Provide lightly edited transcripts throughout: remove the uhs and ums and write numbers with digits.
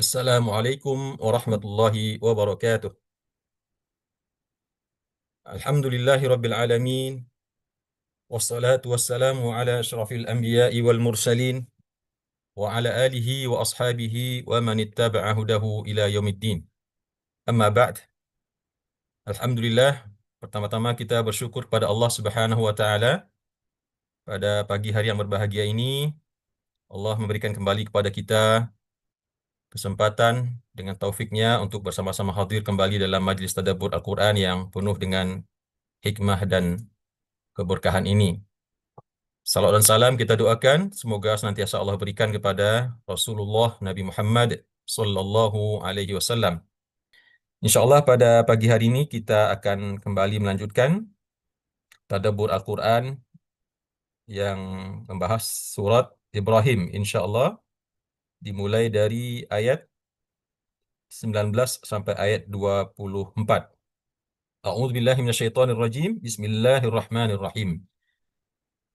Assalamualaikum warahmatullahi wabarakatuh. Alhamdulillahi rabbil alamin. Wassalatu wassalamu ala asyrafil anbiya'i wal mursalin. Wa ala alihi wa ashabihi wa man ittaba'a hudahu ila yaumiddin. Amma ba'd. Alhamdulillah. Pertama-tama kita bersyukur pada Allah Subhanahu wa taala pada pagi hari yang berbahagia ini. Allah memberikan kembali kepada kita kesempatan dengan taufiknya untuk bersama-sama hadir kembali dalam majlis tadabbur Al-Quran yang penuh dengan hikmah dan keberkahan ini. Salam dan salam kita doakan semoga senantiasa Allah berikan kepada Rasulullah Nabi Muhammad sallallahu alaihi wasallam. Insyaallah pada pagi hari ini kita akan kembali melanjutkan tadabbur Al-Quran yang membahas surat Ibrahim, insyaallah dimulai dari ayat 19 sampai ayat 24. A'udzubillahi minasyaitonirrajim. Bismillahirrahmanirrahim.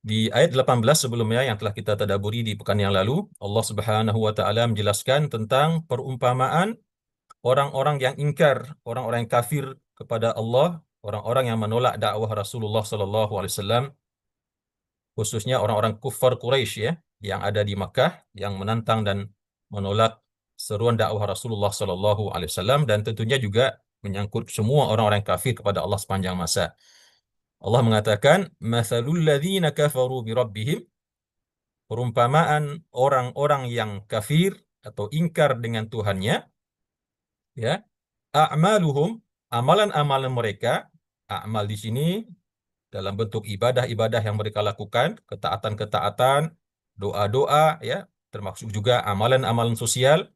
Di ayat 18 sebelumnya yang telah kita tadaburi di pekan yang lalu, Allah Subhanahu wa taala menjelaskan tentang perumpamaan orang-orang yang ingkar, orang-orang yang kafir kepada Allah, orang-orang yang menolak dakwah Rasulullah sallallahu alaihi wasallam, khususnya orang-orang kufar Quraisy ya, yang ada di Makkah yang menantang dan menolak seruan dakwah Rasulullah sallallahu alaihi wasallam, dan tentunya juga menyangkut semua orang-orang kafir kepada Allah sepanjang masa. Allah mengatakan, "Matsalul ladzina kafaru bi rabbihim", perumpamaan orang-orang yang kafir atau ingkar dengan Tuhannya, ya, a'maluhum, amalan-amalan mereka, amal di sini dalam bentuk ibadah-ibadah yang mereka lakukan, ketaatan-ketaatan, doa-doa, ya, termasuk juga amalan-amalan sosial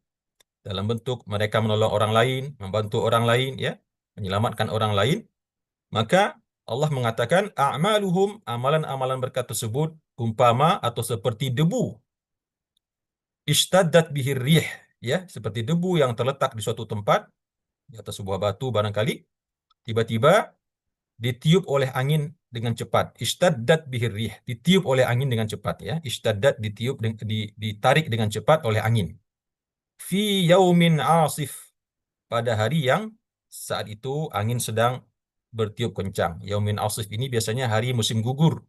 dalam bentuk mereka menolong orang lain, membantu orang lain, ya, menyelamatkan orang lain. Maka Allah mengatakan a'maluhum, amalan-amalan mereka tersebut umpama atau seperti debu, ishtaddat bihir rih, ya, seperti debu yang terletak di suatu tempat di atas sebuah batu barangkali, tiba-tiba ditiup oleh angin dengan cepat. Ishtaddat bihir rih, ditiup oleh angin dengan cepat, ya. Ishtaddat ditiup, ditarik dengan cepat oleh angin. Fi yaumin asif, pada hari yang saat itu angin sedang bertiup kencang. Yaumin asif ini biasanya hari musim gugur,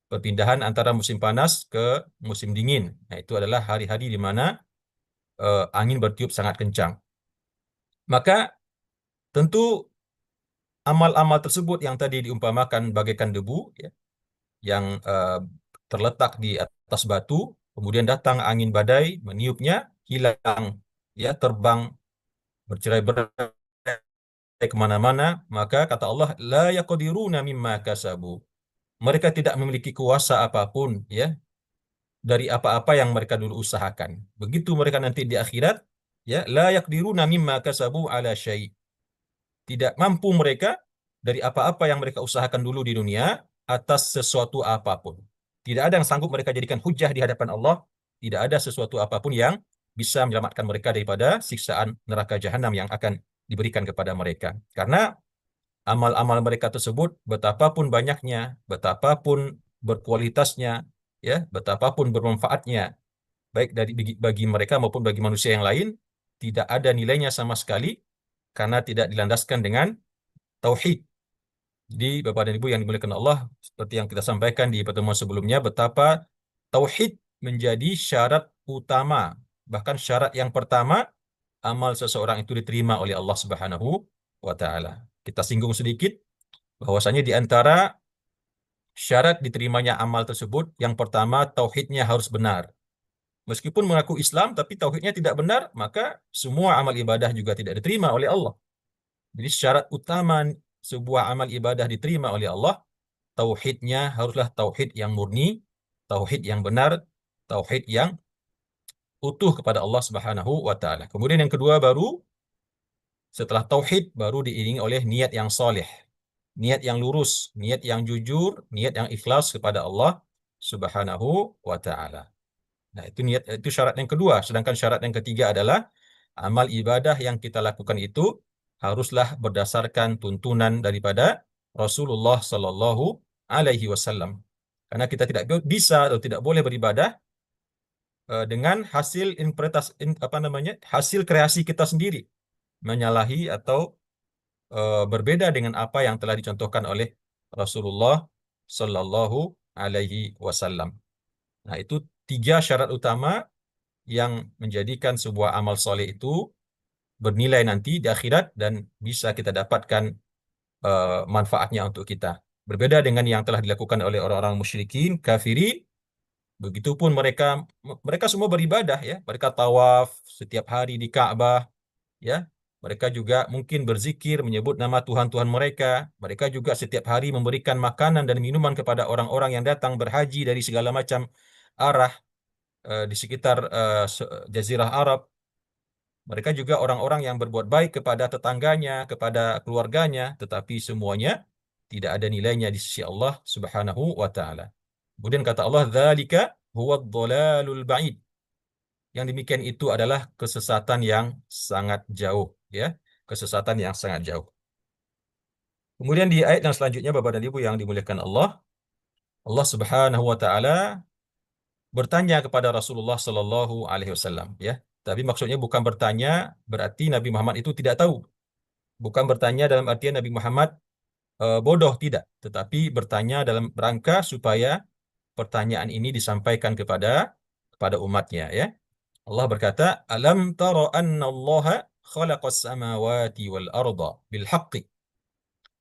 perpindahan antara musim panas ke musim dingin. Nah, itu adalah hari-hari di mana angin bertiup sangat kencang. Maka tentu amal-amal tersebut yang tadi diumpamakan bagaikan debu, ya, yang terletak di atas batu, kemudian datang angin badai, meniupnya, hilang, ya, terbang bercerai-berai kemana-mana. Maka kata Allah, la yaqdiruna mimma kasabu, mereka tidak memiliki kuasa apapun, ya, dari apa-apa yang mereka dulu usahakan. Begitu mereka nanti di akhirat, ya, la yaqdiruna mimma kasabu ala syai', tidak mampu mereka dari apa-apa yang mereka usahakan dulu di dunia atas sesuatu apapun. Tidak ada yang sanggup mereka jadikan hujah di hadapan Allah. Tidak ada sesuatu apapun yang bisa menyelamatkan mereka daripada siksaan neraka jahanam yang akan diberikan kepada mereka. Karena amal-amal mereka tersebut, betapapun banyaknya, betapapun berkualitasnya, ya, betapapun bermanfaatnya, baik dari bagi mereka maupun bagi manusia yang lain, tidak ada nilainya sama sekali karena tidak dilandaskan dengan tauhid. Jadi Bapak dan Ibu yang dimuliakan Allah, seperti yang kita sampaikan di pertemuan sebelumnya, betapa tauhid menjadi syarat utama, bahkan syarat yang pertama amal seseorang itu diterima oleh Allah Subhanahu wa taala. Kita singgung sedikit bahwasanya di antara syarat diterimanya amal tersebut, yang pertama tauhidnya harus benar. Meskipun mengaku Islam tapi tauhidnya tidak benar, maka semua amal ibadah juga tidak diterima oleh Allah. Jadi syarat utama sebuah amal ibadah diterima oleh Allah, tauhidnya haruslah tauhid yang murni, tauhid yang benar, tauhid yang utuh kepada Allah Subhanahu wa taala. Kemudian yang kedua, baru setelah tauhid baru diiringi oleh niat yang soleh, niat yang lurus, niat yang jujur, niat yang ikhlas kepada Allah Subhanahu wa taala. Nah, itu niat, itu syarat yang kedua. Sedangkan syarat yang ketiga adalah amal ibadah yang kita lakukan itu haruslah berdasarkan tuntunan daripada Rasulullah Sallallahu Alaihi Wasallam. Karena kita tidak bisa atau tidak boleh beribadah dengan hasil hasil kreasi kita sendiri, menyalahi atau berbeda dengan apa yang telah dicontohkan oleh Rasulullah Sallallahu Alaihi Wasallam. Nah, itu 3 syarat utama yang menjadikan sebuah amal soleh itu bernilai nanti di akhirat dan bisa kita dapatkan manfaatnya untuk kita. Berbeda dengan yang telah dilakukan oleh orang-orang musyrikin, kafirin. Begitupun mereka mereka semua beribadah ya. Mereka tawaf setiap hari di Ka'bah ya. Mereka juga mungkin berzikir menyebut nama Tuhan-Tuhan mereka. Mereka juga setiap hari memberikan makanan dan minuman kepada orang-orang yang datang berhaji dari segala macam arah di sekitar Jazirah Arab. Mereka juga orang-orang yang berbuat baik kepada tetangganya, kepada keluarganya, tetapi semuanya tidak ada nilainya di sisi Allah Subhanahu wa taala. Kemudian kata Allah, "Dzalika huwad dhalalul ba'id." Yang demikian itu adalah kesesatan yang sangat jauh, ya. Kesesatan yang sangat jauh. Kemudian di ayat yang selanjutnya, Bapak dan Ibu yang dimuliakan Allah, Allah Subhanahu wa taala bertanya kepada Rasulullah Sallallahu Alaihi Wasallam, ya. Tapi maksudnya bukan bertanya berarti Nabi Muhammad itu tidak tahu. Bukan bertanya dalam artian Nabi Muhammad bodoh, tidak. Tetapi bertanya dalam rangka supaya pertanyaan ini disampaikan kepada umatnya, ya. Allah berkata, "Alam tara anna Allah khalaqas samawati wal arda bil haqqi?"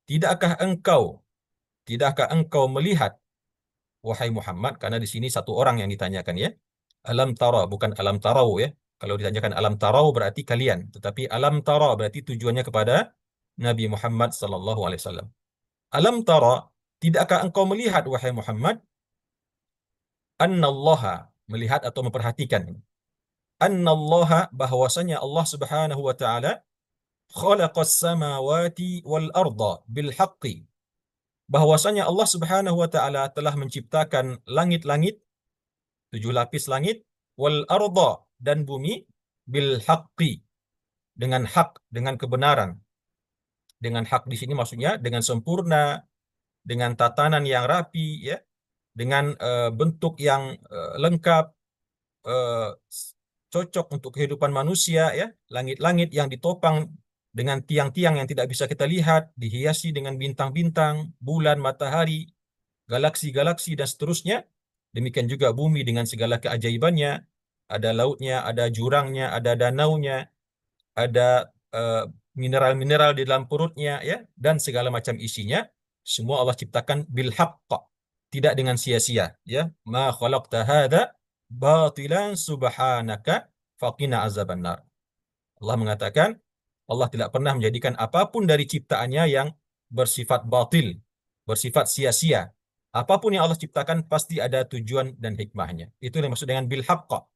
Tidakkah engkau tidakkah engkau melihat, wahai Muhammad, karena di sini satu orang yang ditanyakan, ya. Alam tara, bukan alam tarau, ya. Kalau ditanyakan alam tarau berarti kalian, tetapi alam tara berarti tujuannya kepada Nabi Muhammad sallallahu alaihi wasallam. Alam tara, tidakkah engkau melihat, wahai Muhammad, annallaha, melihat atau memperhatikan, annallaha, bahwasanya Allah Subhanahu wa taala, khalaqas samawati wal arda bil haqqi, bahwasanya Allah Subhanahu wa taala telah menciptakan langit-langit, 7 lapis langit, wal arda, dan bumi, bil haqqi, dengan hak, dengan kebenaran. Dengan hak di sini maksudnya dengan sempurna, dengan tatanan yang rapi, ya, dengan bentuk yang lengkap, eh, cocok untuk kehidupan manusia, ya. Langit-langit yang ditopang dengan tiang-tiang yang tidak bisa kita lihat, dihiasi dengan bintang-bintang, bulan, matahari, galaksi-galaksi, dan seterusnya. Demikian juga bumi dengan segala keajaibannya, ada lautnya, ada jurangnya, ada danaunya, ada eh, mineral-mineral di dalam perutnya, ya, dan segala macam isinya. Semua Allah ciptakan bil haqq, tidak dengan sia-sia, ya. Ma khalaqta hadza batilan subhanaka faqina azabannar. Allah mengatakan, Allah tidak pernah menjadikan apapun dari ciptaannya yang bersifat batil, bersifat sia-sia. Apapun yang Allah ciptakan pasti ada tujuan dan hikmahnya. Itu yang dimaksud dengan bil haqq.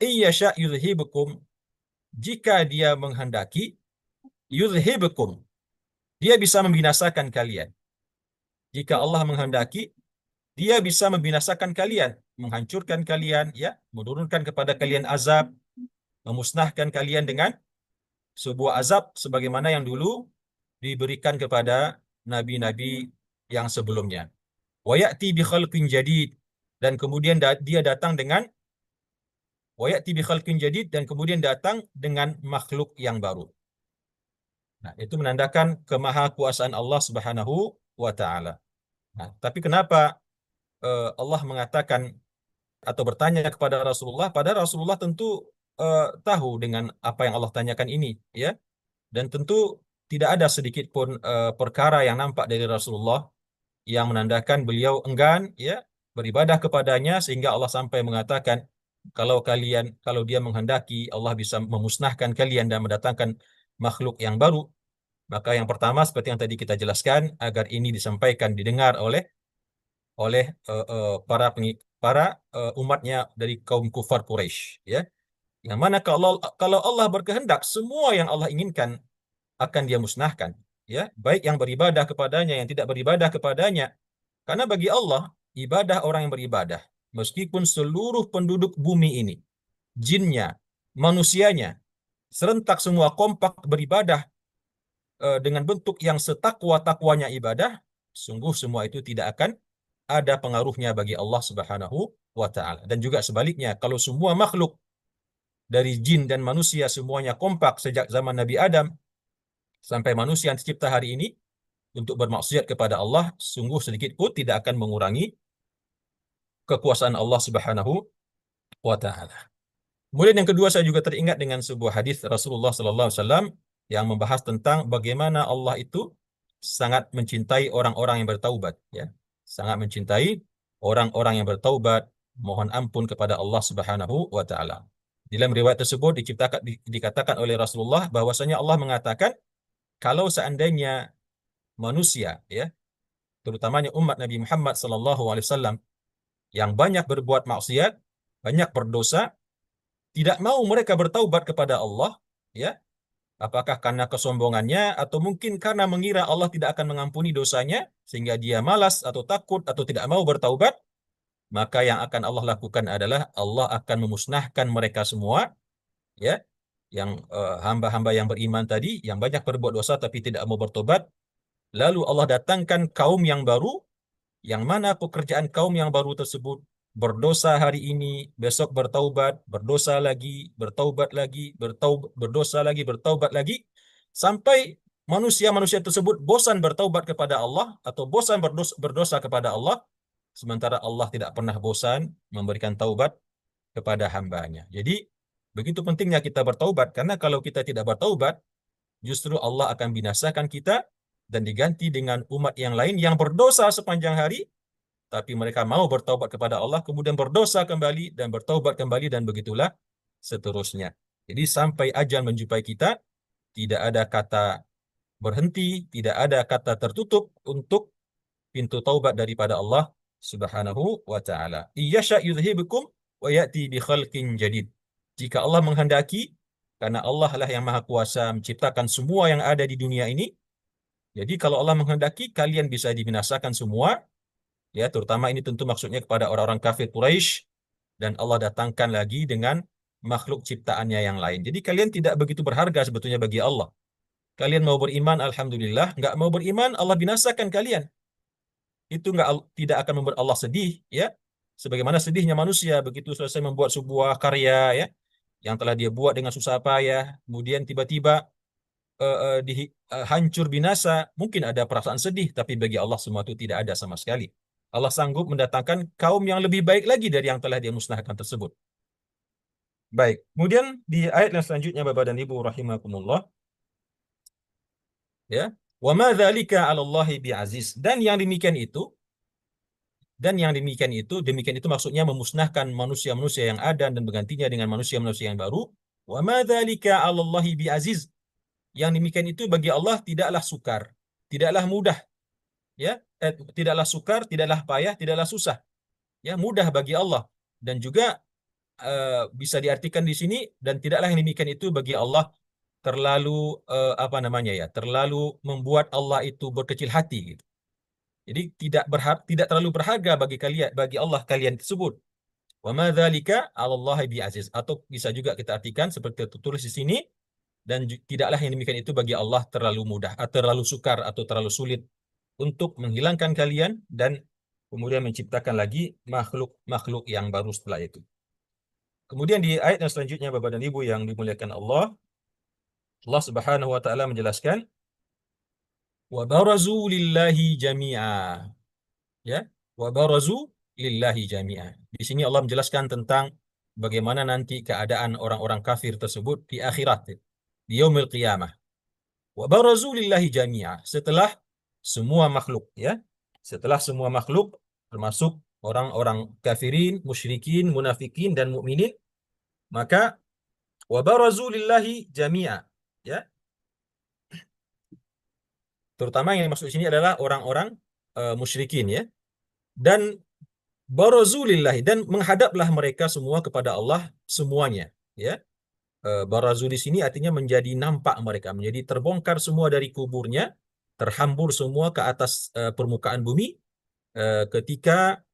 Iyasha yuzhibukum, jika dia menghendaki, yuzhibukum, dia bisa membinasakan kalian. Jika Allah menghendaki, dia bisa membinasakan kalian, menghancurkan kalian, ya, menurunkan kepada kalian azab, memusnahkan kalian dengan sebuah azab sebagaimana yang dulu diberikan kepada nabi-nabi yang sebelumnya. Wa ya'ti bi khalqin jadid, dan kemudian dia datang dengan wa ya'ti bi khalqin jadid, dan kemudian datang dengan makhluk yang baru. Nah, itu menandakan kemahakuasaan Allah Subhanahu wa taala. Nah, tapi kenapa Allah mengatakan atau bertanya kepada Rasulullah, padahal Rasulullah tentu tahu dengan apa yang Allah tanyakan ini, ya. Dan tentu tidak ada sedikit pun perkara yang nampak dari Rasulullah yang menandakan beliau enggan, ya, beribadah kepadanya, sehingga Allah sampai mengatakan, kalau dia menghendaki, Allah bisa memusnahkan kalian dan mendatangkan makhluk yang baru. Maka yang pertama seperti yang tadi kita jelaskan, agar ini disampaikan, didengar oleh oleh para umatnya dari kaum kufar Quraisy, ya. Yang mana kalau Allah berkehendak, semua yang Allah inginkan akan dia musnahkan, ya, baik yang beribadah kepadanya, yang tidak beribadah kepadanya. Karena bagi Allah, ibadah orang yang beribadah, meskipun seluruh penduduk bumi ini, jinnya, manusianya, serentak semua kompak beribadah dengan bentuk yang setakwa-takwanya ibadah, sungguh semua itu tidak akan ada pengaruhnya bagi Allah Subhanahu wa taala. Dan juga sebaliknya, kalau semua makhluk dari jin dan manusia semuanya kompak sejak zaman Nabi Adam sampai manusia yang tercipta hari ini untuk bermaksiat kepada Allah, sungguh sedikit pun tidak akan mengurangi kekuasaan Allah Subhanahu wa taala. Kemudian yang kedua, saya juga teringat dengan sebuah hadis Rasulullah sallallahu alaihi wasallam yang membahas tentang bagaimana Allah itu sangat mencintai orang-orang yang bertaubat, ya. Sangat mencintai orang-orang yang bertaubat, mohon ampun kepada Allah Subhanahu wa taala. Dalam riwayat tersebut dikatakan oleh Rasulullah bahwasanya Allah mengatakan kalau seandainya manusia, ya, terutamanya umat Nabi Muhammad sallallahu alaihi wasallam yang banyak berbuat maksiat, banyak berdosa, tidak mau mereka bertaubat kepada Allah, ya, apakah karena kesombongannya atau mungkin karena mengira Allah tidak akan mengampuni dosanya sehingga dia malas atau takut atau tidak mau bertaubat, maka yang akan Allah lakukan adalah Allah akan memusnahkan mereka semua, ya, yang hamba-hamba yang beriman tadi yang banyak berbuat dosa tapi tidak mau bertobat, lalu Allah datangkan kaum yang baru, yang mana pekerjaan kaum yang baru tersebut berdosa hari ini, besok bertaubat, berdosa lagi, bertaubat lagi, berdosa lagi, bertaubat lagi, sampai manusia-manusia tersebut bosan bertaubat kepada Allah atau bosan berdosa kepada Allah, sementara Allah tidak pernah bosan memberikan taubat kepada hambanya. Jadi, begitu pentingnya kita bertaubat, karena kalau kita tidak bertaubat, justru Allah akan binasakan kita dan diganti dengan umat yang lain yang berdosa sepanjang hari, tapi mereka mau bertaubat kepada Allah, kemudian berdosa kembali dan bertaubat kembali, dan begitulah seterusnya. Jadi sampai ajal menjumpai kita, tidak ada kata berhenti, tidak ada kata tertutup untuk pintu taubat daripada Allah Subhanahu wa taala. Iyyasha yudhibukum wa ya'ti bi khalqin jadid. Jika Allah menghendaki, karena Allah lah yang maha kuasa menciptakan semua yang ada di dunia ini. Jadi kalau Allah menghendaki, kalian bisa dibinasakan semua, ya, terutama ini tentu maksudnya kepada orang-orang kafir Quraisy, dan Allah datangkan lagi dengan makhluk ciptaannya yang lain. Jadi kalian tidak begitu berharga sebetulnya bagi Allah. Kalian mau beriman, alhamdulillah. Nggak mau beriman, Allah binasakan kalian. Itu tidak akan membuat Allah sedih, ya. Sebagaimana sedihnya manusia begitu selesai membuat sebuah karya, ya, yang telah dia buat dengan susah payah, kemudian tiba-tiba hancur binasa, mungkin ada perasaan sedih, tapi bagi Allah semua itu tidak ada sama sekali. Allah sanggup mendatangkan kaum yang lebih baik lagi dari yang telah dia musnahkan tersebut. Baik, kemudian di ayat yang selanjutnya, Bapak dan Ibu rahimakumullah, ya, wa ma dzalika 'ala Allahi bi'aziz, demikian itu maksudnya memusnahkan manusia-manusia yang ada dan menggantinya dengan manusia-manusia yang baru. Wa ma dzalika 'ala Allahi bi'aziz, yang demikian itu bagi Allah tidaklah sukar, tidaklah mudah, ya, tidaklah sukar, tidaklah payah, tidaklah susah, ya, mudah bagi Allah. Dan juga bisa diartikan di sini, dan tidaklah yang demikian itu bagi Allah terlalu apa namanya, ya, terlalu membuat Allah itu berkecil hati gitu. Jadi tidak terlalu berharga bagi kalian, bagi Allah kalian tersebut. Wa ma dzalika 'ala Allahi bi'aziz, atau bisa juga kita artikan seperti tertulis di sini, dan tidaklah yang demikian itu bagi Allah terlalu mudah atau terlalu sukar atau terlalu sulit untuk menghilangkan kalian dan kemudian menciptakan lagi makhluk-makhluk yang baru setelah itu. Kemudian di ayat yang selanjutnya, Bapak dan Ibu yang dimuliakan Allah, Allah Subhanahu wa taala menjelaskan wa barazu lillahi jami'a, ya, wa barazu lillahi jami'a. Di sini Allah menjelaskan tentang bagaimana nanti keadaan orang-orang kafir tersebut di akhirat, di yaumil qiyamah. Wa barazu lillahi jami'a, setelah semua makhluk, ya, setelah semua makhluk termasuk orang-orang kafirin, musyrikin, munafikin dan mukminin, maka wa barazu lillahi jami'a, ya, terutama yang dimaksud di sini adalah orang-orang musyrikin, ya, dan barazu lillahi, dan menghadaplah mereka semua kepada Allah semuanya, ya. Barazu di sini artinya menjadi nampak mereka, menjadi terbongkar semua dari kuburnya, terhambur semua ke atas permukaan bumi ketika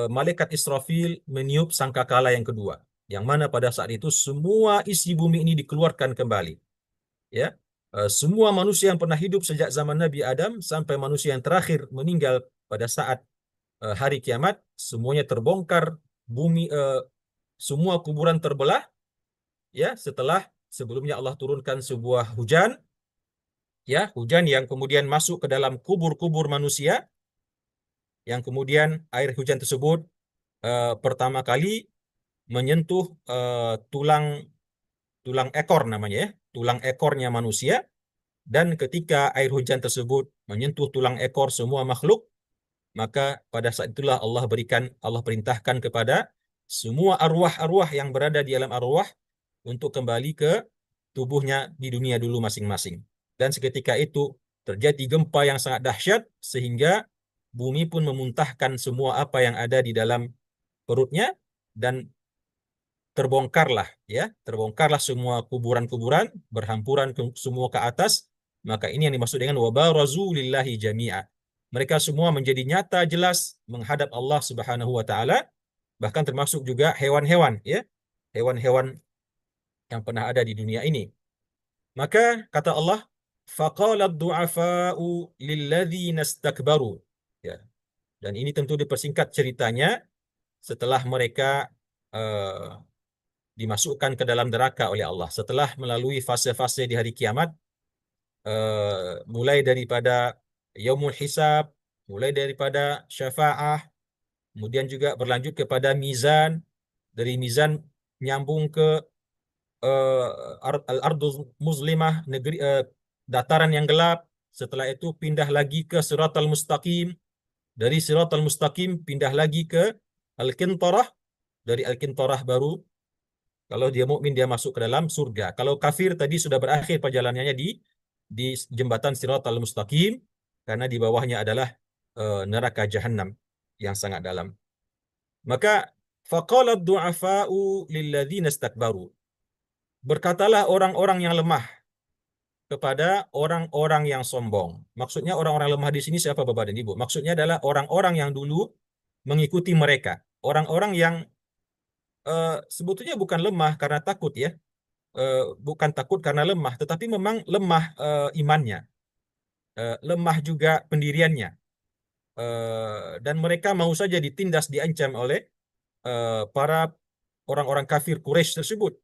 malaikat Israfil meniup sangkakala yang kedua, yang mana pada saat itu semua isi bumi ini dikeluarkan kembali, ya. Semua manusia yang pernah hidup sejak zaman Nabi Adam sampai manusia yang terakhir meninggal pada saat hari kiamat semuanya terbongkar, bumi semua kuburan terbelah, ya, setelah sebelumnya Allah turunkan sebuah hujan, ya, hujan yang kemudian masuk ke dalam kubur-kubur manusia, yang kemudian air hujan tersebut pertama kali menyentuh tulang tulang ekor namanya, ya, tulang ekornya manusia, dan ketika air hujan tersebut menyentuh tulang ekor semua makhluk, maka pada saat itulah Allah perintahkan kepada semua arwah-arwah yang berada di alam arwah untuk kembali ke tubuhnya di dunia dulu masing-masing. Dan seketika itu terjadi gempa yang sangat dahsyat sehingga bumi pun memuntahkan semua apa yang ada di dalam perutnya, dan terbongkarlah semua kuburan-kuburan, berhampuran semua ke atas. Maka ini yang dimaksud dengan wabarazu lillahi jami'a. Mereka semua menjadi nyata jelas menghadap Allah Subhanahu wa taala, bahkan termasuk juga hewan-hewan, ya. Hewan-hewan yang pernah ada di dunia ini. Maka kata Allah, faqala ad-du'afa'u lilladzina istakbaru. Ya. Dan ini tentu dipersingkat ceritanya setelah mereka eh, dimasukkan ke dalam neraka oleh Allah. Setelah melalui fase-fase di hari kiamat, mulai daripada yaumul hisab, mulai daripada syafa'ah, kemudian juga berlanjut kepada mizan, dari mizan nyambung ke al-ardul muslimah, negeri dataran yang gelap. Setelah itu pindah lagi ke siratal mustaqim, dari siratal mustaqim pindah lagi ke al-qintarah, dari al-qintarah baru kalau dia mukmin dia masuk ke dalam surga. Kalau kafir tadi sudah berakhir perjalanannya di jembatan Siratal Mustaqim, karena di bawahnya adalah neraka Jahannam yang sangat dalam. Maka faqala ad-du'afa'u lilladzina istakbaru. Berkatalah orang-orang yang lemah kepada orang-orang yang sombong. Maksudnya orang-orang lemah di sini siapa Bapak dan Ibu? Maksudnya adalah orang-orang yang dulu mengikuti mereka. Orang-orang yang sebetulnya bukan lemah karena takut, ya. Bukan takut karena lemah, tetapi memang lemah imannya, lemah juga pendiriannya, dan mereka mau saja ditindas, diancam oleh para orang-orang kafir Quraisy tersebut,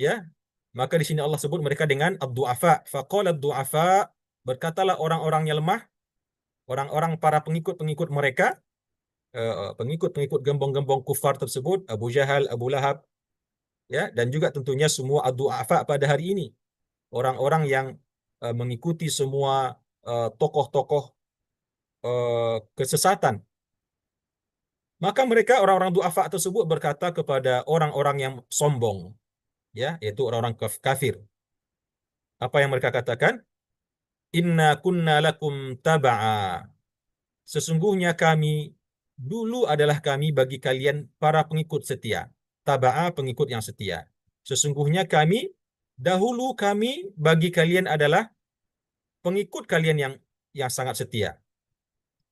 ya. Maka di sini Allah sebut mereka dengan ad-du'afa. Faqala ad-du'afa, berkatalah orang-orangnya lemah, orang-orang para pengikut-pengikut mereka, pengikut-pengikut gembong-gembong kufar tersebut, Abu Jahal, Abu Lahab, ya, dan juga tentunya semua ad-du'afa pada hari ini, orang-orang yang mengikuti semua tokoh-tokoh kesesatan. Maka mereka orang-orang duafa tersebut berkata kepada orang-orang yang sombong, ya, yaitu orang-orang kafir. Apa yang mereka katakan? Inna kunna lakum taba'a. Sesungguhnya kami dulu adalah kami bagi kalian para pengikut setia. Taba'a, pengikut yang setia. Sesungguhnya kami dahulu kami bagi kalian adalah pengikut kalian yang sangat setia.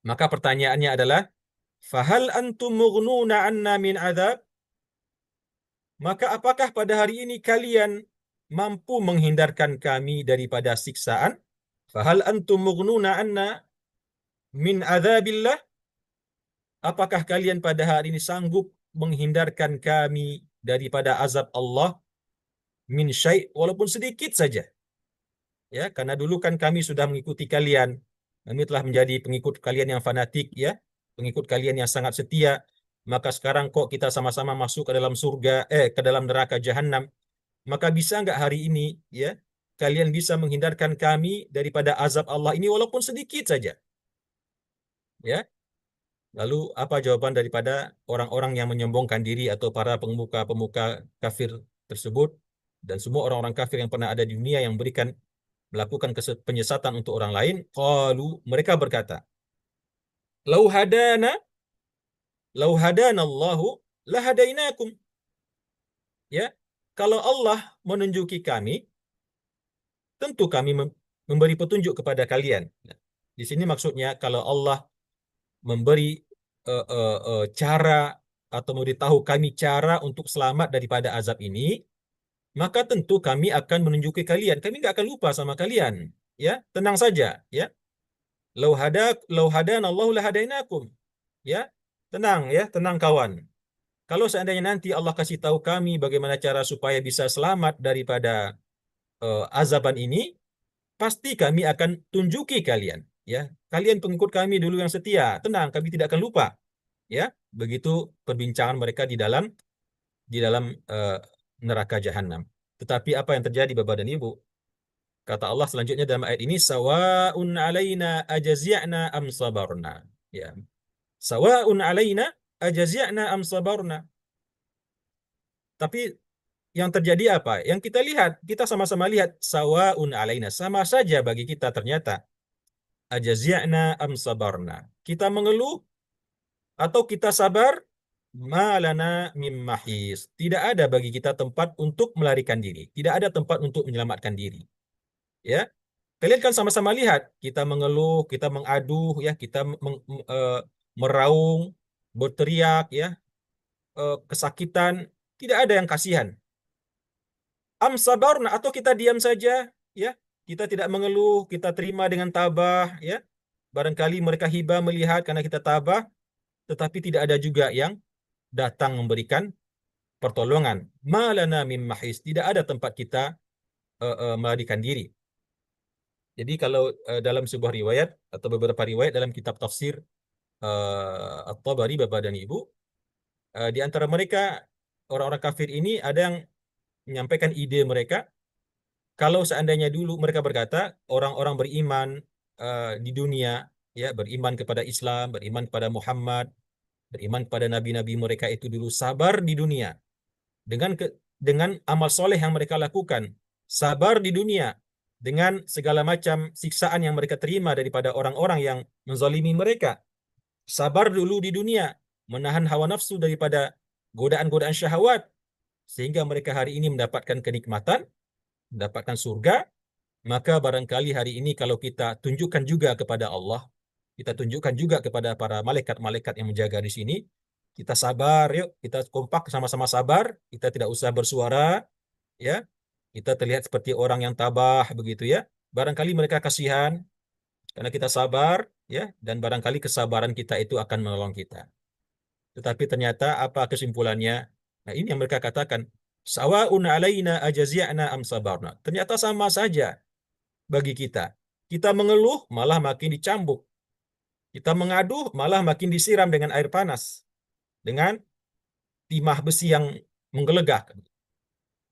Maka pertanyaannya adalah, fahal antum mughnuna anna min adab? Maka apakah pada hari ini kalian mampu menghindarkan kami daripada siksaan? Fahal antum mughnuna anna min adzabillah? Apakah kalian pada hari ini sanggup menghindarkan kami daripada azab Allah min syai', walaupun sedikit saja? Ya, karena dulu kan kami sudah mengikuti kalian. Kami telah menjadi pengikut kalian yang fanatik, ya, pengikut kalian yang sangat setia. Maka sekarang kok kita sama-sama masuk ke dalam surga, ke dalam neraka Jahannam. Maka bisa nggak hari ini, ya, kalian bisa menghindarkan kami daripada azab Allah ini walaupun sedikit saja? Ya. Lalu apa jawaban daripada orang-orang yang menyombongkan diri atau para pemuka-pemuka kafir tersebut, dan semua orang-orang kafir yang pernah ada di dunia yang melakukan penyesatan untuk orang lain? Qalu, mereka berkata, lau hadana lau hadana Allahu lahadainakum. Ya, kalau Allah menunjuki kami, tentu kami memberi petunjuk kepada kalian. Nah, di sini maksudnya kalau Allah memberi cara atau memberitahu kami cara untuk selamat daripada azab ini, maka tentu kami akan menunjuki kalian. Kami nggak akan lupa sama kalian. Ya, tenang saja. Ya, lau hadan Allahu lahadainakum. Ya, tenang ya, tenang kawan. Kalau seandainya nanti Allah kasih tahu kami bagaimana cara supaya bisa selamat daripada azaban ini, pasti kami akan tunjuki kalian. Ya, kalian pengikut kami dulu yang setia. Tenang, kami tidak akan lupa. Ya, begitu perbincangan mereka di dalam eh, neraka jahanam. Tetapi apa yang terjadi Bapak dan Ibu? Kata Allah selanjutnya dalam ayat ini, sawaun alaina ajazi'na am sabarna. Ya, sawaun alaina ajazi'na am sabarna. Tapi yang terjadi apa? Yang kita lihat, kita sama-sama lihat sawaun alaina, sama saja bagi kita ternyata. Ajazi'na am sabarna. Kita mengeluh atau kita sabar, malana mim mahis. Tidak ada bagi kita tempat untuk melarikan diri. Tidak ada tempat untuk menyelamatkan diri. Ya, kalian kan sama-sama lihat, kita mengeluh, kita mengaduh, ya, kita meraung, berteriak, ya, kesakitan. Tidak ada yang kasihan. Am sabarna, atau kita diam saja, ya, kita tidak mengeluh, kita terima dengan tabah, ya. Barangkali mereka hibah melihat karena kita tabah, tetapi tidak ada juga yang datang memberikan pertolongan. Malana mim mahis, tidak ada tempat kita melarikan diri. Jadi kalau dalam sebuah riwayat atau beberapa riwayat dalam kitab tafsir At-Tabari, Bapak dan Ibu, di antara mereka orang-orang kafir ini ada yang menyampaikan ide mereka, kalau seandainya dulu mereka berkata orang-orang beriman di dunia, ya, beriman kepada Islam, beriman kepada Muhammad, beriman kepada nabi-nabi mereka itu dulu sabar di dunia dengan dengan amal soleh yang mereka lakukan, sabar di dunia dengan segala macam siksaan yang mereka terima daripada orang-orang yang menzalimi mereka, sabar dulu di dunia menahan hawa nafsu daripada godaan-godaan syahwat, sehingga mereka hari ini mendapatkan kenikmatan, mendapatkan surga. Maka barangkali hari ini kalau kita tunjukkan juga kepada Allah, kita tunjukkan juga kepada para malaikat-malaikat yang menjaga di sini, kita sabar, yuk, kita kompak sama-sama sabar, kita tidak usah bersuara, ya. Kita terlihat seperti orang yang tabah begitu, ya. Barangkali mereka kasihan karena kita sabar, ya, dan barangkali kesabaran kita itu akan menolong kita. Tetapi ternyata apa kesimpulannya? Nah, ini yang mereka katakan, sawaun alaina ajazi'na am sabarna. Ternyata sama saja bagi kita. Kita mengeluh malah makin dicambuk. Kita mengaduh malah makin disiram dengan air panas, dengan timah besi yang menggelegak.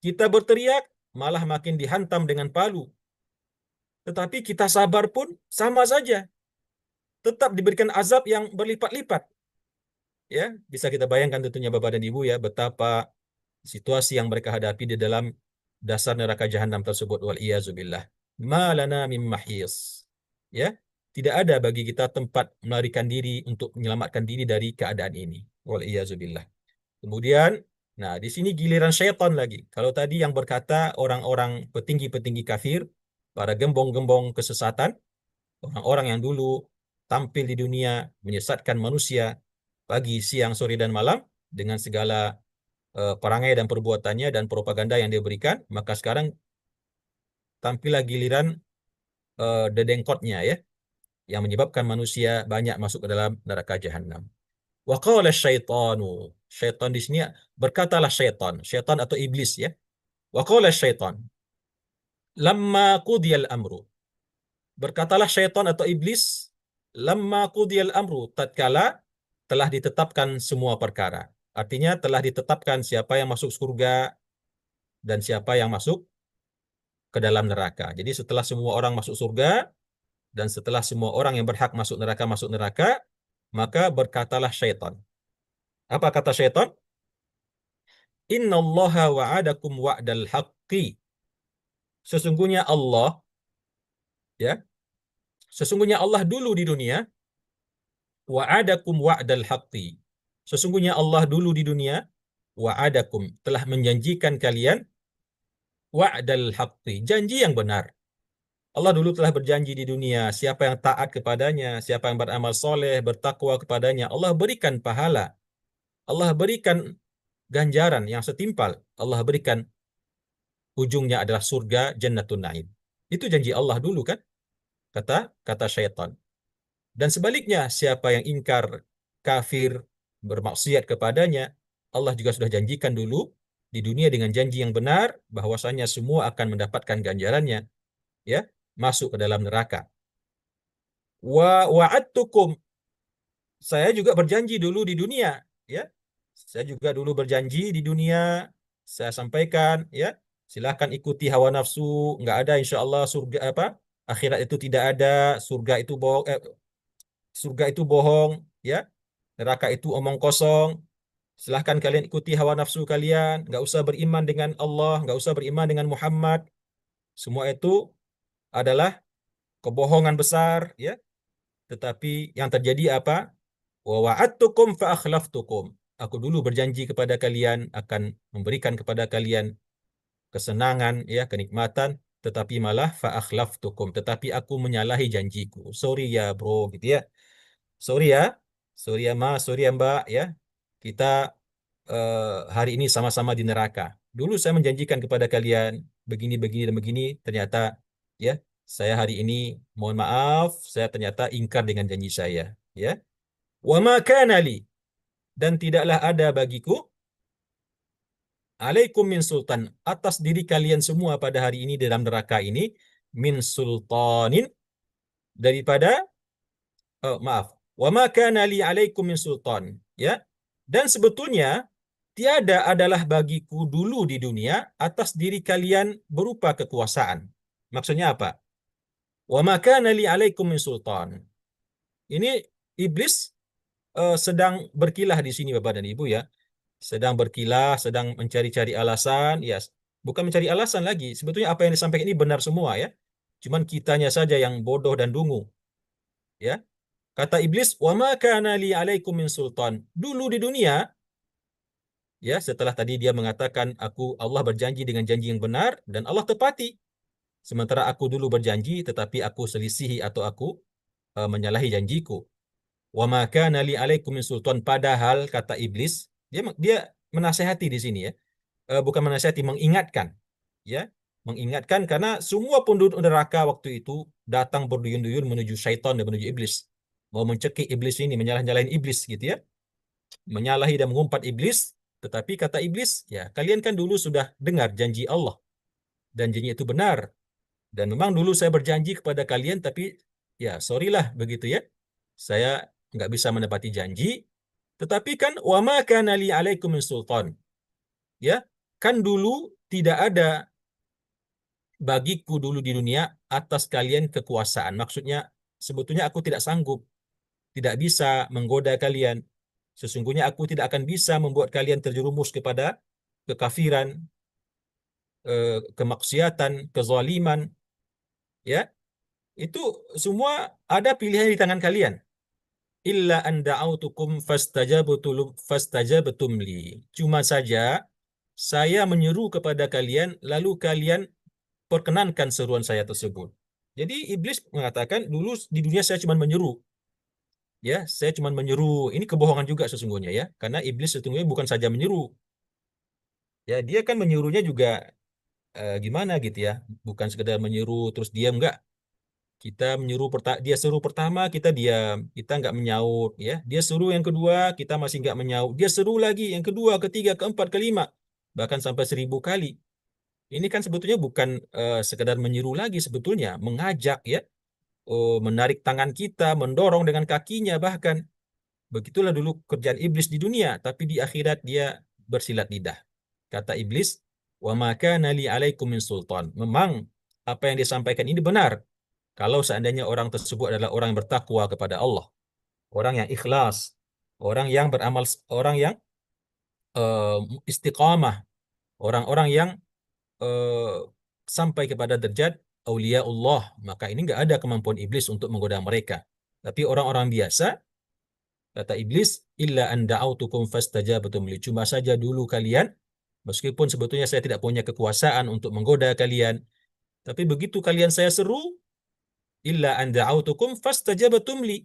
Kita berteriak malah makin dihantam dengan palu. Tetapi kita sabar pun sama saja. Tetap diberikan azab yang berlipat-lipat. Ya, bisa kita bayangkan tentunya Bapak dan Ibu, ya, betapa situasi yang mereka hadapi di dalam dasar neraka jahanam tersebut, wal iyazubillah. Malana mim mahis. Ya, tidak ada bagi kita tempat melarikan diri untuk menyelamatkan diri dari keadaan ini. Wal iyazubillah. Kemudian, nah, di sini giliran syaitan lagi. Kalau tadi yang berkata orang-orang petinggi-petinggi kafir, para gembong-gembong kesesatan, orang-orang yang dulu tampil di dunia menyesatkan manusia pagi, siang, sore, dan malam dengan segala perangai dan perbuatannya dan propaganda yang dia berikan, maka sekarang tampillah giliran dedengkotnya, ya, yang menyebabkan manusia banyak masuk ke dalam neraka jahanam. Wa qala syaitanu. Syaitan di sini berkatalah syaitan, syaitan atau iblis, ya. Wa qala syaitan lamma qudiyal amru. Berkatalah syaitan atau iblis lamma qudiyal amru, tatkala telah ditetapkan semua perkara. Artinya telah ditetapkan siapa yang masuk surga dan siapa yang masuk ke dalam neraka. Jadi setelah semua orang masuk surga dan setelah semua orang yang berhak masuk neraka, maka berkatalah syaitan. Apa kata syaitan? Innallaha wa'adakum wa'dal haqqi. Sesungguhnya Allah, ya, sesungguhnya Allah dulu di dunia, wa'adakum wa'dal haqqi. Sesungguhnya Allah dulu di dunia, wa'adakum, telah menjanjikan kalian wa'dal haqqi, janji yang benar. Allah dulu telah berjanji di dunia, siapa yang taat kepadanya, siapa yang beramal soleh, bertakwa kepadanya, Allah berikan pahala, Allah berikan ganjaran yang setimpal, Allah berikan ujungnya adalah surga Jannatun Naim. Itu janji Allah dulu kan, kata kata syaitan. Dan sebaliknya, siapa yang ingkar kafir, bermaksiat kepadanya, Allah juga sudah janjikan dulu di dunia dengan janji yang benar bahwasanya semua akan mendapatkan ganjarannya, ya, masuk ke dalam neraka. Wa wa'adtukum, saya juga berjanji dulu di dunia, ya. Saya juga dulu berjanji di dunia, saya sampaikan, ya. Silahkan ikuti hawa nafsu, nggak ada insya Allah surga apa? Akhirat itu tidak ada, surga itu bohong, surga itu bohong, ya. Neraka itu omong kosong. Silahkan kalian ikuti hawa nafsu kalian, nggak usah beriman dengan Allah, nggak usah beriman dengan Muhammad. Semua itu adalah kebohongan besar, ya. Tetapi yang terjadi apa? Wa wa'adtukum fa akhlaftukum. Aku dulu berjanji kepada kalian akan memberikan kepada kalian kesenangan, ya, kenikmatan, tetapi malah fa akhlaftukum, tetapi aku menyalahi janjiku. Sorry ya, bro, gitu ya. Sorry ya. Sorry ya, Mas, sorry ya, Mbak, ya. Kita hari ini sama-sama di neraka. Dulu saya menjanjikan kepada kalian begini, begini, dan begini. Ternyata, ya, saya hari ini mohon maaf, saya ternyata ingkar dengan janji saya. Ya, wa ma kana li, dan tidaklah ada bagiku alaikum min sultan, atas diri kalian semua pada hari ini dalam neraka ini, min sultanin, daripada maaf, wa ma kana li alaikum min sultan, ya. Dan sebetulnya tiada adalah bagiku dulu di dunia atas diri kalian berupa kekuasaan. Maksudnya apa? Wa ma kana li alaikum min sultan. Ini iblis sedang berkilah di sini Bapak dan Ibu, ya. Sedang berkilah, sedang mencari-cari alasan, ya. Bukan mencari alasan lagi. Sebetulnya apa yang disampaikan ini benar semua, ya. Cuman kitanya saja yang bodoh dan dungu, ya. Kata iblis, "Wa ma kana li alaikum min sultan." Dulu di dunia, ya, setelah tadi dia mengatakan aku Allah berjanji dengan janji yang benar dan Allah tepati. Sementara aku dulu berjanji tetapi aku selisihi atau aku menyalahi janjiku. Wa ma kana li alaikum min sultan, padahal kata iblis, dia menasehati di sini, ya. Bukan menasehati, mengingatkan, ya. Mengingatkan karena semua penduduk neraka waktu itu datang berduyun-duyun menuju syaitan dan menuju iblis. Mau mencekik iblis ini, menyalah-nyalahin iblis, gitu ya. Menyalahi dan mengumpat iblis, tetapi kata iblis, ya, kalian kan dulu sudah dengar janji Allah dan janji itu benar. Dan memang dulu saya berjanji kepada kalian, tapi ya sorry lah begitu, ya. Saya nggak bisa menepati janji. Tetapi kan wa ma kana li alaikum min sultan. Ya, kan dulu tidak ada bagiku dulu di dunia atas kalian kekuasaan. Maksudnya sebetulnya aku tidak sanggup, tidak bisa menggoda kalian. Sesungguhnya aku tidak akan bisa membuat kalian terjerumus kepada kekafiran, kemaksiatan, kezaliman, ya. Itu semua ada pilihan di tangan kalian. Illa an da'autukum fastajabtum li. Cuma saja saya menyeru kepada kalian lalu kalian perkenankan seruan saya tersebut. Jadi iblis mengatakan dulu di dunia saya cuma menyeru, ya, saya cuma menyeru. Ini kebohongan juga sesungguhnya, ya, karena iblis sesungguhnya bukan saja menyeru, ya, dia kan menyuruhnya juga gimana gitu, ya, bukan sekedar menyeru terus diam, enggak. Kita menyuruh dia suruh pertama kita diam, kita nggak menyaut, ya. Dia suruh yang kedua kita masih nggak menyaut, dia suruh lagi yang kedua, ketiga, keempat, kelima, bahkan sampai 1000 kali. Ini kan sebetulnya bukan sekedar menyeru lagi, sebetulnya mengajak, ya. Oh, menarik tangan kita, mendorong dengan kakinya bahkan. Begitulah dulu kerjaan iblis di dunia, tapi di akhirat dia bersilat lidah. Kata iblis, "Wa ma kana li alaikum min sultan." Memang apa yang disampaikan ini benar. Kalau seandainya orang tersebut adalah orang yang bertakwa kepada Allah, orang yang ikhlas, orang yang beramal, orang yang uh, istiqamah, orang-orang yang uh, sampai kepada derajat aulia Allah, maka ini nggak ada kemampuan iblis untuk menggoda mereka. Tapi orang-orang biasa, kata iblis, illa an da'autukum fastajabtum li. Cuma saja dulu kalian, meskipun sebetulnya saya tidak punya kekuasaan untuk menggoda kalian, tapi begitu kalian saya seru, illa an da'autukum fastajabtum li.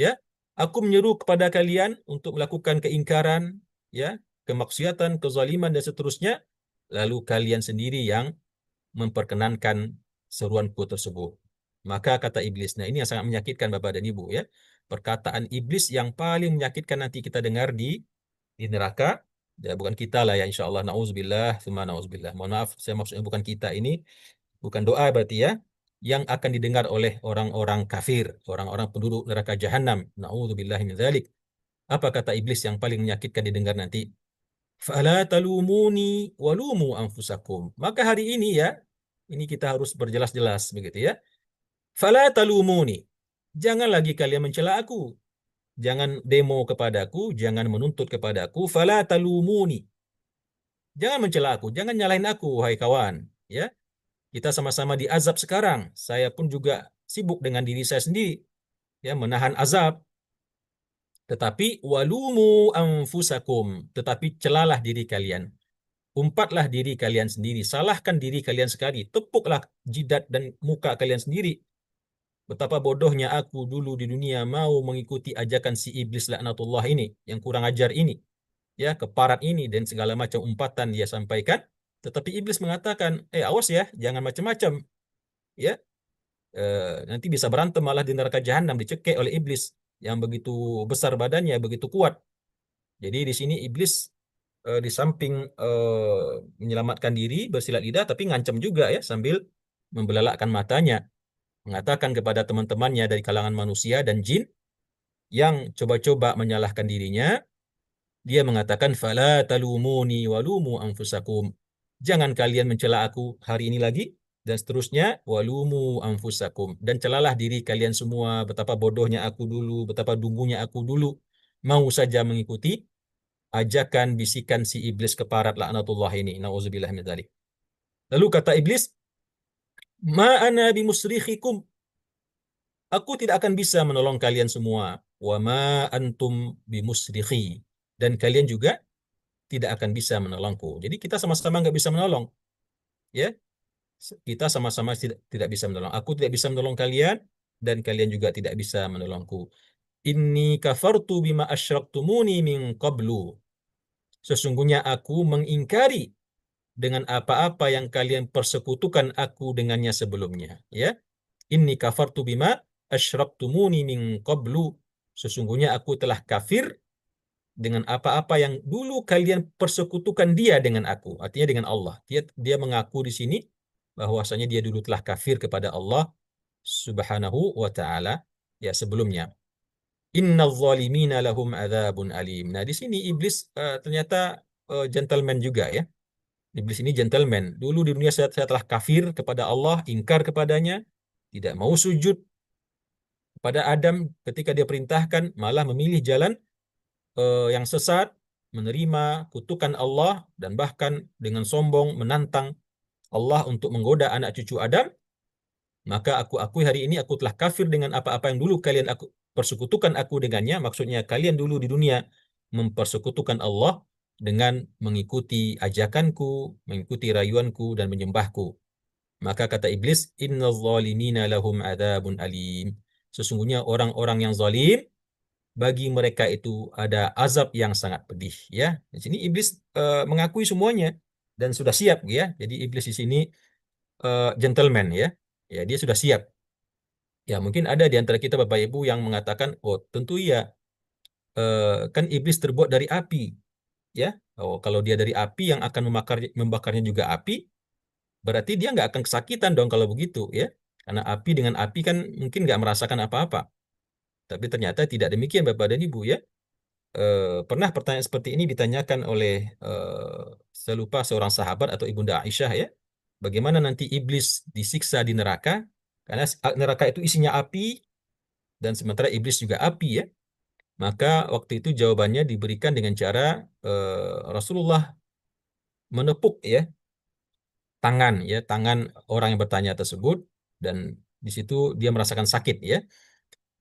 Ya, aku menyeru kepada kalian untuk melakukan keingkaran, ya, kemaksiatan, kezaliman dan seterusnya, lalu kalian sendiri yang memperkenankan seruanku tersebut. Maka kata iblis, nah ini yang sangat menyakitkan Bapak dan Ibu, ya. perkataan iblis yang paling menyakitkan nanti kita dengar di neraka. Ya, bukan kita lah ya, insya Allah. Nauzubillah, summa nauzubillah. Mohon maaf, saya maksudnya bukan kita ini, bukan doa berarti ya, yang akan didengar oleh orang-orang kafir, orang-orang penduduk neraka jahanam. Nauzubillah min dzalik. Apa kata iblis yang paling menyakitkan didengar nanti? Fala talumuni walumu anfusakum. Maka hari ini ya, ini kita harus berjelas-jelas begitu ya. Fala talumuni. Jangan lagi kalian mencela aku. Jangan demo kepadaku, jangan menuntut kepadaku. Fala talumuni. Jangan mencela aku, jangan nyalahin aku, wahai kawan. Ya, kita sama-sama diazab sekarang. Saya pun juga sibuk dengan diri saya sendiri, ya, menahan azab. Tetapi walumu anfusakum, tetapi celalah diri kalian. Umpatlah diri kalian sendiri, salahkan diri kalian sekali, tepuklah jidat dan muka kalian sendiri. Betapa bodohnya aku dulu di dunia mau mengikuti ajakan si iblis laknatullah ini, yang kurang ajar ini, ya, keparat ini, dan segala macam umpatan dia sampaikan. Tetapi iblis mengatakan, awas ya, jangan macam-macam, ya. Nanti bisa berantem malah di neraka jahanam, dicekik oleh iblis yang begitu besar badannya, begitu kuat. Jadi di sini iblis di samping menyelamatkan diri bersilat lidah, tapi ngancam juga ya, sambil membelalakkan matanya, mengatakan kepada teman-temannya dari kalangan manusia dan jin yang coba-coba menyalahkan dirinya, dia mengatakan fala talumuni walumu anfusakum. Jangan kalian mencela aku hari ini lagi dan seterusnya, walumu anfusakum, dan celalah diri kalian semua, betapa bodohnya aku dulu, betapa dungunya aku dulu, mau saja mengikuti ajakan bisikan si iblis keparat laknatullah ini. Nauzubillah min dzalik. Lalu kata iblis, ma ana bimusrikhikum. Aku tidak akan bisa menolong kalian semua. Wa ma antum bimusrikhi. Dan kalian juga tidak akan bisa menolongku. Jadi kita sama-sama nggak bisa menolong. Ya, kita sama-sama tidak bisa menolong. Aku tidak bisa menolong kalian, dan kalian juga tidak bisa menolongku. Inni kafartu bima asyraktumuni min qablu. Sesungguhnya aku mengingkari dengan apa-apa yang kalian persekutukan aku dengannya sebelumnya. Ya, inni kafartu bima asyraktumuni min qablu. Sesungguhnya aku telah kafir dengan apa-apa yang dulu kalian persekutukan dia dengan aku. Artinya dengan Allah. Dia mengaku di sini bahwasanya dia dulu telah kafir kepada Allah Subhanahu wa taala ya sebelumnya. Innal zalimina lahum adzabun alim. Nah, di sini iblis ternyata gentleman juga ya. Iblis ini gentleman. Dulu di dunia saya telah kafir kepada Allah, ingkar kepadanya, tidak mau sujud pada Adam ketika dia perintahkan, malah memilih jalan yang sesat, menerima kutukan Allah, dan bahkan dengan sombong menantang Allah untuk menggoda anak cucu Adam. Maka aku akui hari ini aku telah kafir dengan apa-apa yang dulu kalian persekutukan aku dengannya. Maksudnya kalian dulu di dunia mempersekutukan Allah dengan mengikuti ajakanku, mengikuti rayuanku, dan menyembahku. Maka kata iblis, innal zalimina lahum adzabun alim. Sesungguhnya orang-orang yang zalim, bagi mereka itu ada azab yang sangat pedih. Ya, di sini iblis mengakui semuanya dan sudah siap, ya. Jadi iblis di sini gentleman, ya. Ya, dia sudah siap. Ya, mungkin ada di antara kita Bapak Ibu yang mengatakan, oh tentu ya, kan iblis terbuat dari api, ya. Oh, kalau dia dari api yang akan membakarnya juga api, berarti dia nggak akan kesakitan dong kalau begitu, ya. Karena api dengan api kan mungkin nggak merasakan apa-apa. Tapi ternyata tidak demikian Bapak dan Ibu, ya. Pernah pertanyaan seperti ini ditanyakan oleh saya lupa seorang sahabat atau Ibunda Aisyah, ya. Bagaimana nanti iblis disiksa di neraka? Karena neraka itu isinya api dan sementara iblis juga api, ya. Maka waktu itu jawabannya diberikan dengan cara Rasulullah menepuk, ya, tangan orang yang bertanya tersebut, dan di situ dia merasakan sakit, ya.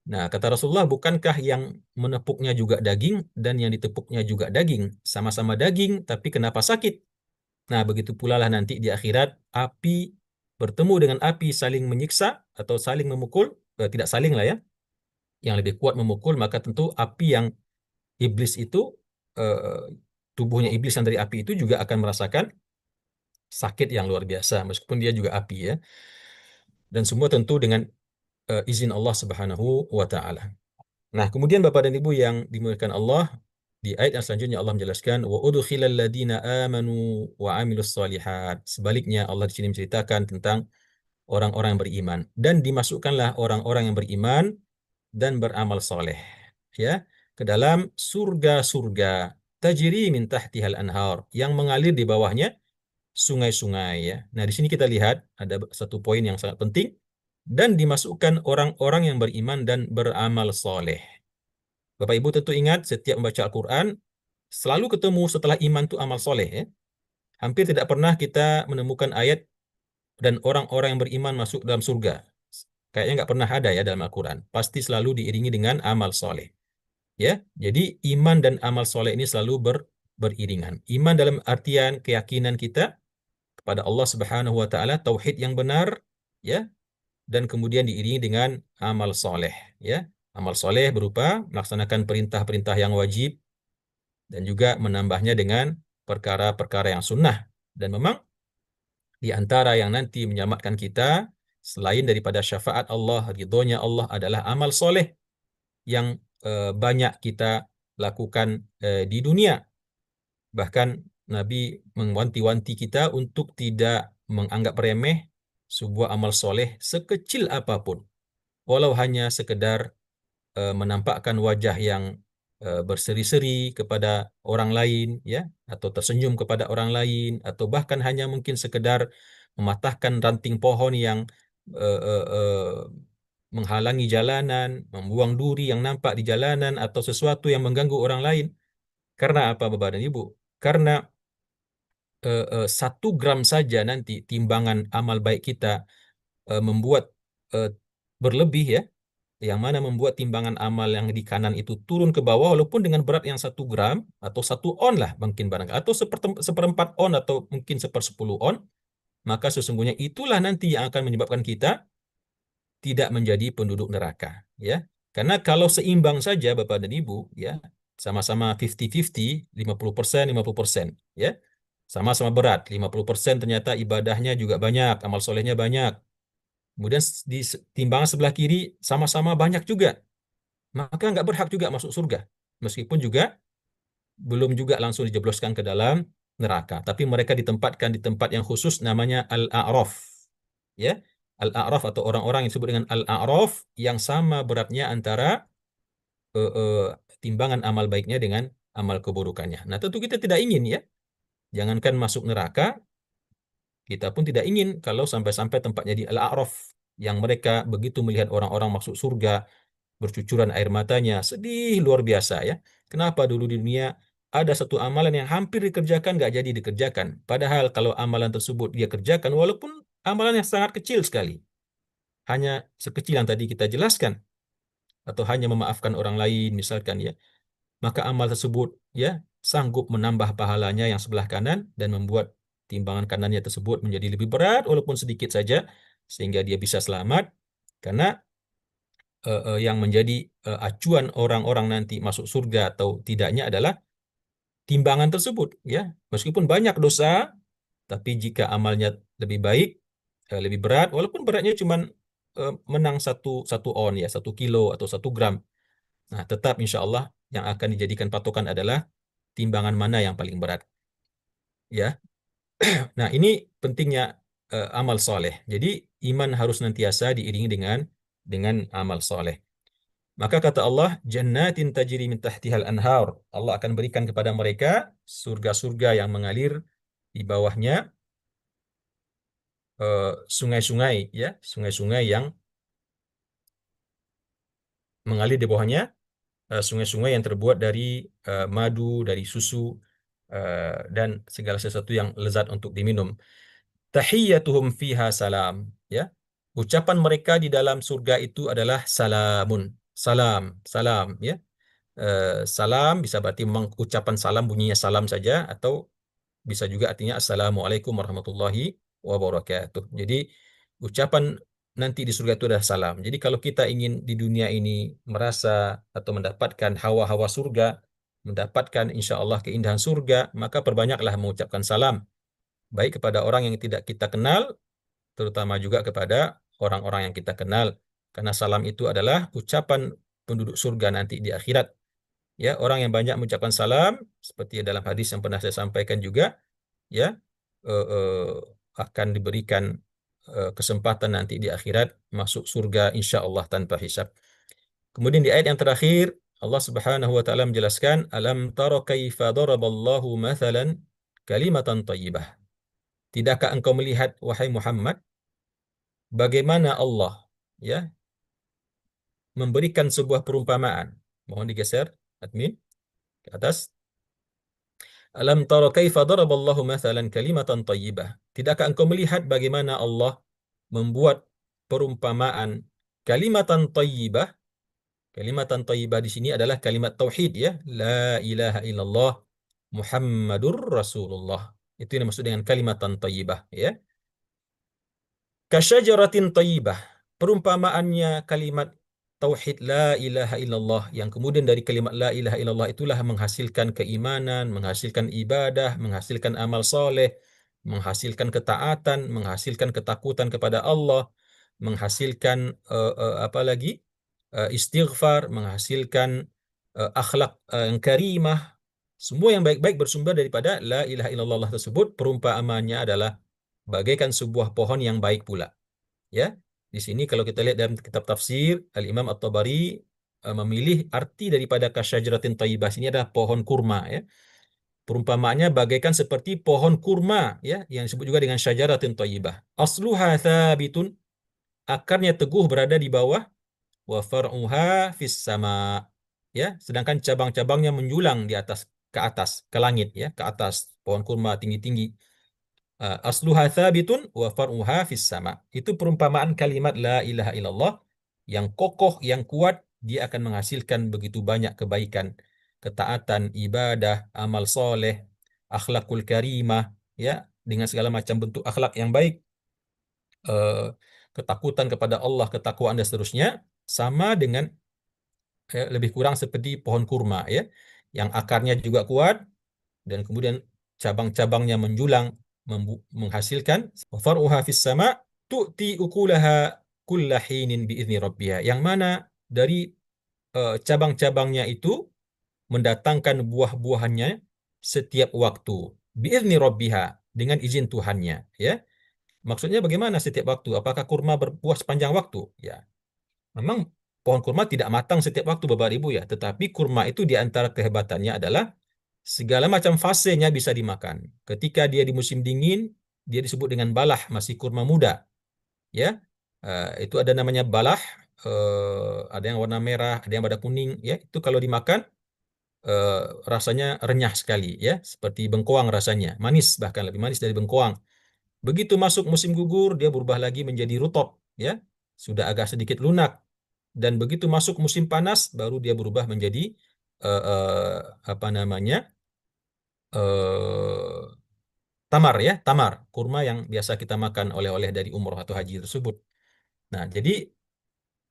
Nah, kata Rasulullah, bukankah yang menepuknya juga daging dan yang ditepuknya juga daging? Sama-sama daging, tapi kenapa sakit? Nah, begitu pula lah nanti di akhirat, api bertemu dengan api saling menyiksa atau saling memukul, tidak saling lah, ya. Yang lebih kuat memukul, maka tentu api yang iblis itu, eh, tubuhnya iblis yang dari api itu juga akan merasakan sakit yang luar biasa, meskipun dia juga api, ya. Dan semua tentu dengan izin Allah Subhanahu wa Ta'ala. Nah, kemudian Bapak dan Ibu yang dimuliakan Allah, di ayat yang selanjutnya Allah menjelaskan wa udkhilal ladina amanu wa amilus solihat. Sebaliknya Allah di sini menceritakan tentang orang-orang yang beriman dan dimasukkanlah orang-orang yang beriman dan beramal soleh, ya, ke dalam surga-surga tajri min tahtihal anhar, yang mengalir di bawahnya sungai-sungai, ya. Nah, di sini kita lihat ada satu poin yang sangat penting, dan dimasukkan orang-orang yang beriman dan beramal soleh. Bapak Ibu tentu ingat setiap membaca Al-Quran selalu ketemu setelah iman itu amal soleh, ya. Hampir tidak pernah kita menemukan ayat dan orang-orang yang beriman masuk dalam surga. Kayaknya nggak pernah ada ya dalam Al-Quran. Pasti selalu diiringi dengan amal soleh. Ya, jadi iman dan amal soleh ini selalu beriringan. Iman dalam artian keyakinan kita kepada Allah Subhanahu wa taala, tauhid yang benar, ya, dan kemudian diiringi dengan amal soleh, ya. Amal soleh berupa melaksanakan perintah-perintah yang wajib dan juga menambahnya dengan perkara-perkara yang sunnah. Dan memang di antara yang nanti menyelamatkan kita selain daripada syafaat Allah, ridhonya Allah, adalah amal soleh yang banyak kita lakukan di dunia. Bahkan Nabi mewanti-wanti kita untuk tidak menganggap remeh sebuah amal soleh sekecil apapun. Walau hanya sekedar menampakkan wajah yang berseri-seri kepada orang lain, ya, atau tersenyum kepada orang lain, atau bahkan hanya mungkin sekedar mematahkan ranting pohon yang eh, eh, eh, menghalangi jalanan, membuang duri yang nampak di jalanan, atau sesuatu yang mengganggu orang lain. Karena apa, Bapak dan Ibu? Karena 1 gram saja nanti timbangan amal baik kita membuat eh, berlebih, ya, yang mana membuat timbangan amal yang di kanan itu turun ke bawah walaupun dengan berat yang 1 gram atau 1 on lah mungkin barangkali, atau seperempat on atau mungkin 1/10 on, maka sesungguhnya itulah nanti yang akan menyebabkan kita tidak menjadi penduduk neraka, ya. Karena kalau seimbang saja Bapak dan Ibu, ya, sama-sama 50-50, 50%, 50%, ya. Sama-sama berat, 50% ternyata ibadahnya juga banyak, amal solehnya banyak. Kemudian di timbangan sebelah kiri sama-sama banyak juga, maka nggak berhak juga masuk surga. Meskipun juga belum juga langsung dijebloskan ke dalam neraka, tapi mereka ditempatkan di tempat yang khusus namanya Al-A'raf. Ya, Al-A'raf atau orang-orang yang disebut dengan Al-A'raf, yang sama beratnya antara eh, eh, timbangan amal baiknya dengan amal keburukannya. Nah, tentu kita tidak ingin, ya. Jangankan masuk neraka, kita pun tidak ingin kalau sampai-sampai tempatnya di Al-A'raf, yang mereka begitu melihat orang-orang masuk surga, bercucuran air matanya, sedih luar biasa, ya. Kenapa dulu di dunia ada satu amalan yang hampir dikerjakan, nggak jadi dikerjakan. Padahal kalau amalan tersebut dia kerjakan, walaupun amalan yang sangat kecil sekali, hanya sekecil yang tadi kita jelaskan, atau hanya memaafkan orang lain misalkan, ya, maka amal tersebut, ya, sanggup menambah pahalanya yang sebelah kanan dan membuat timbangan kanannya tersebut menjadi lebih berat walaupun sedikit saja, sehingga dia bisa selamat. Karena yang menjadi acuan orang-orang nanti masuk surga atau tidaknya adalah timbangan tersebut, ya. Meskipun banyak dosa, tapi jika amalnya lebih baik, lebih berat, walaupun beratnya cuma menang satu satu on, ya, 1 kilo atau 1 gram, nah tetap insya Allah yang akan dijadikan patokan adalah timbangan mana yang paling berat, ya. Nah, ini pentingnya amal soleh. Jadi iman harus nantiasa diiringi dengan amal soleh. Maka kata Allah, jannatin tajri min tahtihal anhar. Allah akan berikan kepada mereka surga-surga yang mengalir di bawahnya sungai-sungai, ya, sungai-sungai yang mengalir di bawahnya, sungai-sungai yang terbuat dari madu, dari susu, dan segala sesuatu yang lezat untuk diminum. Tahiyyatuhum fiha salam, ya. Ucapan mereka di dalam surga itu adalah salamun, salam, salam, ya. Salam bisa berarti memang ucapan salam bunyinya salam saja, atau bisa juga artinya assalamualaikum warahmatullahi wabarakatuh. Jadi ucapan nanti di surga itu adalah salam. Jadi kalau kita ingin di dunia ini merasa atau mendapatkan hawa-hawa surga, mendapatkan insya Allah keindahan surga, maka perbanyaklah mengucapkan salam, baik kepada orang yang tidak kita kenal, terutama juga kepada orang-orang yang kita kenal. Karena salam itu adalah ucapan penduduk surga nanti di akhirat. Ya, orang yang banyak mengucapkan salam seperti dalam hadis yang pernah saya sampaikan juga, ya, eh, eh, akan diberikan kesempatan nanti di akhirat masuk surga insya Allah tanpa hisab. Kemudian di ayat yang terakhir Allah Subhanahu wa taala menjelaskan alam tara kaifa daraballahu mathalan kalimatan thayyibah. Tidakkah engkau melihat wahai Muhammad bagaimana Allah, ya, memberikan sebuah perumpamaan. Mohon digeser admin ke atas. Alam tara kaifa daraballahu mathalan kalimatan thayyibah. Tidakkah engkau melihat bagaimana Allah membuat perumpamaan kalimatan thayyibah? Kalimatan thayyibah di sini adalah kalimat tauhid, ya. La ilaha illallah Muhammadur Rasulullah. Itu yang dimaksud dengan kalimatan thayyibah, ya. Kasyajaratin thayyibah. Perumpamaannya kalimat tauhid la ilaha illallah yang kemudian dari kalimat la ilaha illallah itulah menghasilkan keimanan, menghasilkan ibadah, menghasilkan amal soleh, menghasilkan ketaatan, menghasilkan ketakutan kepada Allah, menghasilkan apa lagi? Istighfar, menghasilkan akhlak yang karimah. Semua yang baik-baik bersumber daripada la ilaha illallah tersebut. Perumpamaannya adalah bagaikan sebuah pohon yang baik pula. Ya, di sini kalau kita lihat dalam kitab tafsir, Al-Imam At-Tabari memilih arti daripada kasyajaratin thayyibah ini adalah pohon kurma, ya. Perumpamaannya bagaikan seperti pohon kurma, ya, yang disebut juga dengan syajaratin thayyibah. Asluha thabitun, akarnya teguh berada di bawah, wa far'uha fis sama, ya, sedangkan cabang-cabangnya menjulang di atas, ke atas, ke langit, ya, ke atas. Pohon kurma tinggi-tinggi. Asluha thabitun wa far'uha fis sama. Itu perumpamaan kalimat la ilaha illallah yang kokoh, yang kuat, dia akan menghasilkan begitu banyak kebaikan, ketaatan, ibadah, amal soleh, akhlakul karimah, ya, dengan segala macam bentuk akhlak yang baik, eh, ketakutan kepada Allah, ketakwaan dan seterusnya, sama dengan lebih kurang seperti pohon kurma, ya, yang akarnya juga kuat dan kemudian cabang-cabangnya menjulang menghasilkan faruha fis sama tu'ti ukulaha kulla hinin biizni rabbiha, yang mana dari cabang-cabangnya itu mendatangkan buah-buahannya setiap waktu biizni rabbiha, dengan izin Tuhannya, ya. Maksudnya bagaimana setiap waktu? Apakah kurma berbuah sepanjang waktu? Ya, memang pohon kurma tidak matang setiap waktu, Bapak Ibu, ya, tetapi kurma itu di antara kehebatannya adalah segala macam fasenya bisa dimakan. Ketika dia di musim dingin, dia disebut dengan balah, masih kurma muda, ya. Itu ada namanya balah, ada yang warna merah, ada yang warna kuning, ya. Itu kalau dimakan eh, rasanya renyah sekali, ya, seperti bengkoang rasanya, manis, bahkan lebih manis dari bengkoang. Begitu masuk musim gugur, dia berubah lagi menjadi rutop, ya, sudah agak sedikit lunak. Dan begitu masuk musim panas, baru dia berubah menjadi eh, eh, apa namanya? eh, Tamar, ya, tamar, kurma yang biasa kita makan oleh-oleh dari umroh atau haji tersebut. Nah, jadi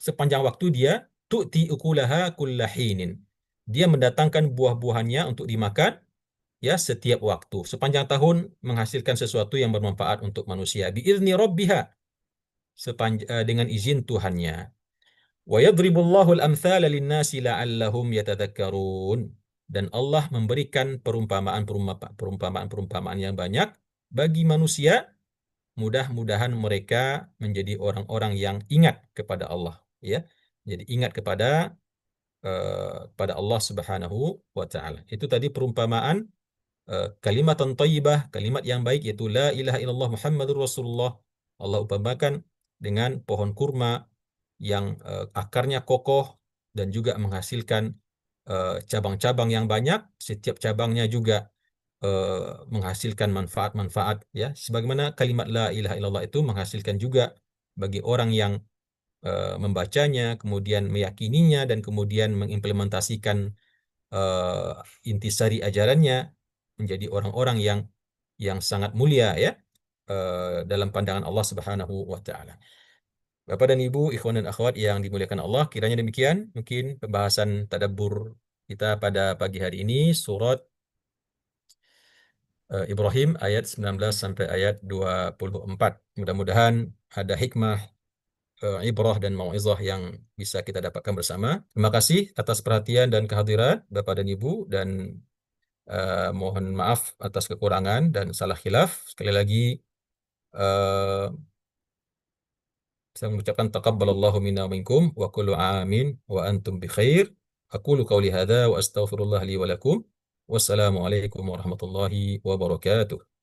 sepanjang waktu dia tu'ti ukulaha kullahinin. Dia mendatangkan buah-buahannya untuk dimakan, ya, setiap waktu. Sepanjang tahun menghasilkan sesuatu yang bermanfaat untuk manusia. Biizni rabbiha, dengan izin Tuhannya. Wa yadribullahu al-amthala lin-nasi la'allahum yatadhakkarun. Dan Allah memberikan perumpamaan-perumpamaan yang banyak bagi manusia, mudah-mudahan mereka menjadi orang-orang yang ingat kepada Allah, ya. Jadi ingat kepada Allah Subhanahu wa taala. Itu tadi perumpamaan kalimatan thayyibah, kalimat yang baik, yaitu la ilaha illallah Muhammadur Rasulullah. Allah umpamakan dengan pohon kurma yang akarnya kokoh dan juga menghasilkan cabang-cabang yang banyak, setiap cabangnya juga menghasilkan manfaat-manfaat, ya, sebagaimana kalimat la ilaha illallah itu menghasilkan juga bagi orang yang membacanya, kemudian meyakininya dan kemudian mengimplementasikan uh, intisari ajarannya, menjadi orang-orang yang sangat mulia, ya, dalam pandangan Allah Subhanahu wa taala. Bapak dan Ibu, ikhwan dan akhwat yang dimuliakan Allah, kiranya demikian mungkin pembahasan tadabbur kita pada pagi hari ini, surat Ibrahim ayat 19 sampai ayat 24. Mudah-mudahan ada hikmah ibrah dan mau'izah yang bisa kita dapatkan bersama. Terima kasih atas perhatian dan kehadiran Bapak dan Ibu, dan mohon maaf atas kekurangan dan salah khilaf. Sekali lagi eh, saya mengucapkan taqabbalallahu minna wa minkum wa kullu amin wa antum bi khair. Aqulu qawli hadza wa astaghfirullah li wa lakum. Wassalamu alaikum warahmatullahi wabarakatuh.